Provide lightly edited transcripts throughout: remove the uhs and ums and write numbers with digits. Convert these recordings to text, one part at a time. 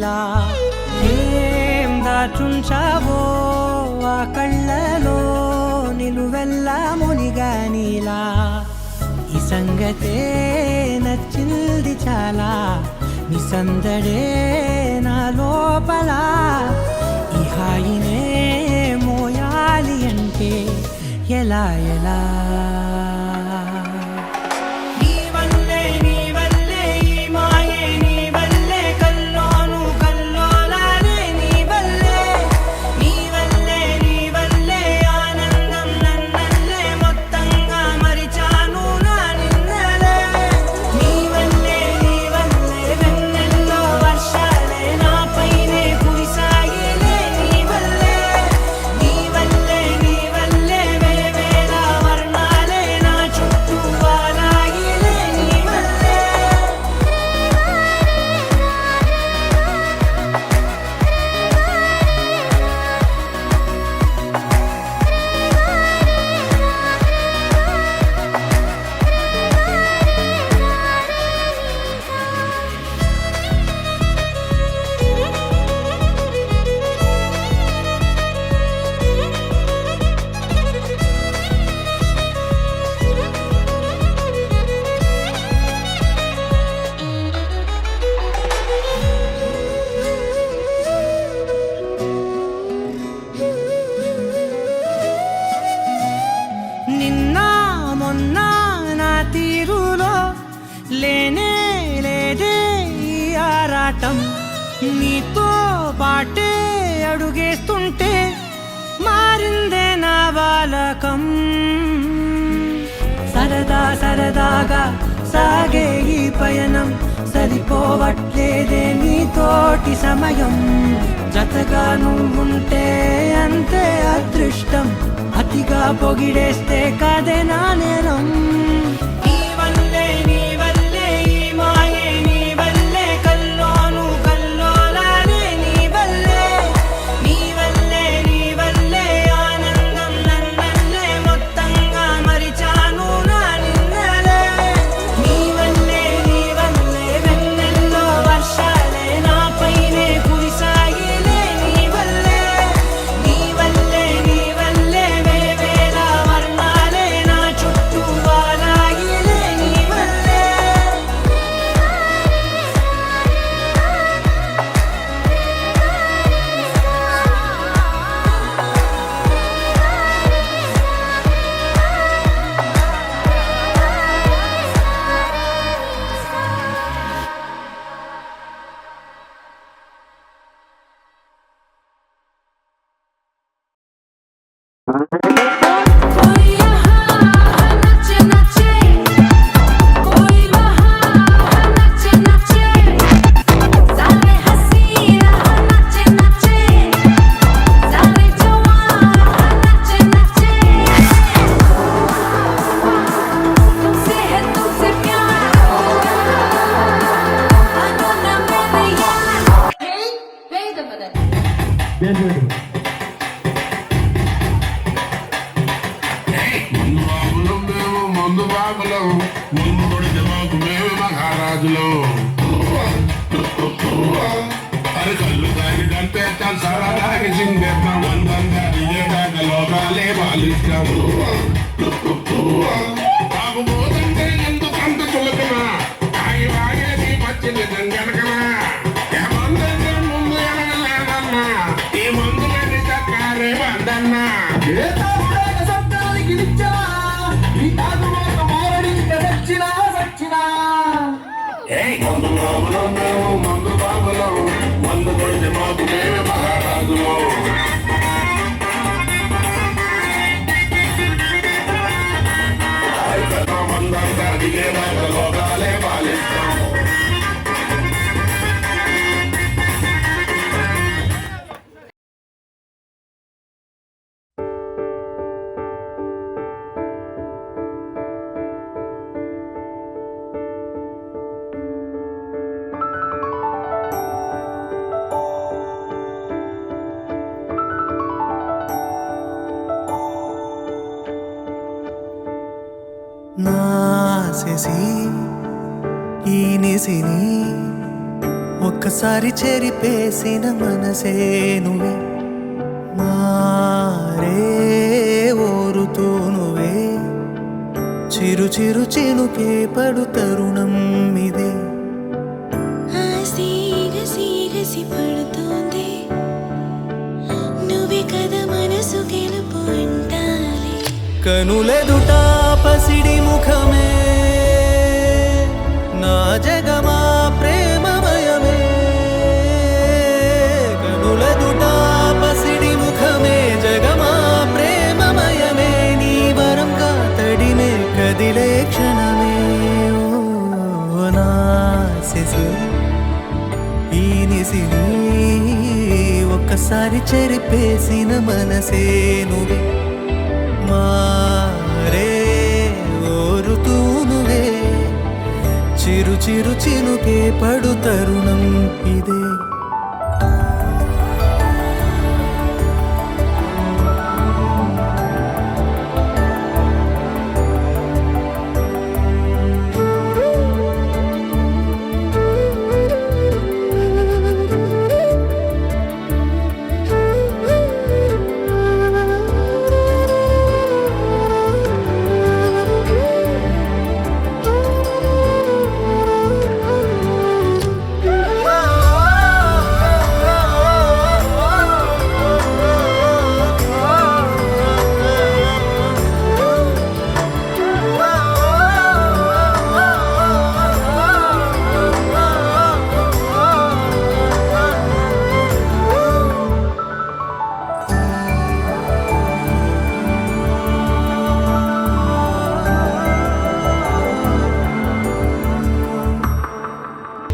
ఇలా ఏం దాచుంచావో ఆ కళ్ళలో నిలువెల్లా మునిగానిలా ఈ సంగతే నచ్చింది చాలా నీ సందడే నా లోపల ఈ హాయినే మోయాలి అంటే ఎలా ఎలా లేనే లేదే ఈ ఆరాటం నీతో పాటే అడుగేస్తుంటే మారిందే నా బాలకం సరదా సరదాగా సాగే ఈ పయనం సరిపోవట్లేదే నీతోటి సమయం జతగా నువ్వుంటే అంతే అదృష్టం అతిగా పొగిడేస్తే కదే నా నేరం మహారాజులో అరే కళ్ళు తాగిదంటే సరదాగి సింగేద్దాం అందంగా దిగేదాక లోకాలే పాలిస్తాము తాగుబోతుంటే ఎందుకంత చులకనా ఆగి వాగేసి పచ్చి నిజం కనుకనా ఏమందంటే ముందు ఎనగలేదన్నా ఈ మందు వెళ్ళి చక్కారే బందన్నా మందు బాబులో మేము మందు బాబులో మందు కొడితే మాకు మేమే మహారాజులో మందంతా దిగేదాకా లోకాలే పాలిస్తాం నాసేసి ఈ నిసిని ఒక్కసారి చెరిపేసిన మనసే నువ్వే మారే ఓరుతూ నువ్వే చిరు చిరు చినుకే పడు తరుణం ఇదే ఆసిగసి పడుతోంది నువ్వే కదా మనసు గెలుపు అంటాలి కనులెదుట పసిడి ముఖమే నా జగమా ప్రేమమయమే కనులెదుట పసిడి ముఖమే జగమా ప్రేమమయమే నీ వరంగా తడిమే కదిలే క్షణమే ఓ నా శిశు ఈ నిసిని ఒక్కసారి చెరిపేసిన మనసే నువ్వే మారే ఓరుతూ నువ్వే చిరు చిరు చినుకే పడు తరుణం ఇదే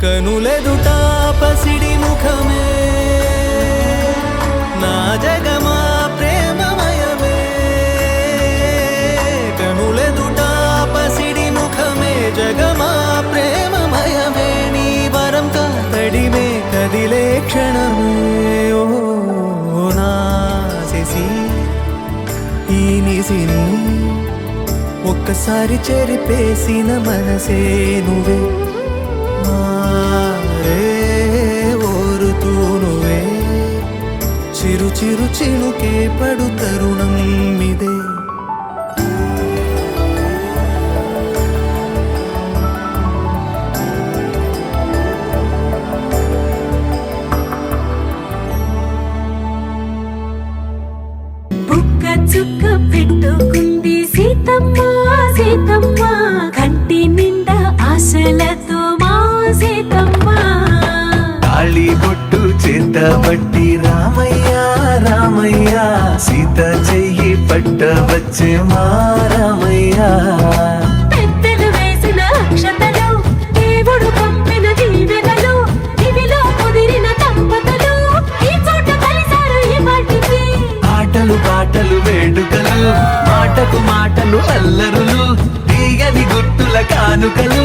కనులెదుట పసిడి ముఖమే నా జగమా ప్రేమమయమే కనులెదుట పసిడి ముఖమే జగమా ప్రేమమయమే నీ వరం తడిమే కదిలే క్షణమే ఓ నా శశి ఈ నిసిని ఒక్కసారి చెరిపేసిన మనసే నువ్వే ఓరుతూ నువ్వే చిరు చిరు చినుకే పడు తరుణం ఇదే బుక్క చుక్క పెట్టుకుంది సీతమ్మ సీతమ్మ కంటి నిండా ఆశలతో మా సీతమ్మ తాళి బొట్టు చేతబట్టి రామయ్య రామయ్య సీత చెయ్యి పట్టవచ్చే మా రామయ్య పెద్దలు వేసిన అక్షతలు దేవుడు పంపిన దీవెనలు ఇవిలో కుదిరిన దంపతులు ఈ చోట కలిసారు ఈ వాటికి ఆటలు పాటలు వేడుకలు మాటకు మాటలు అల్లరులు తీయని గుర్తుల కానుకలు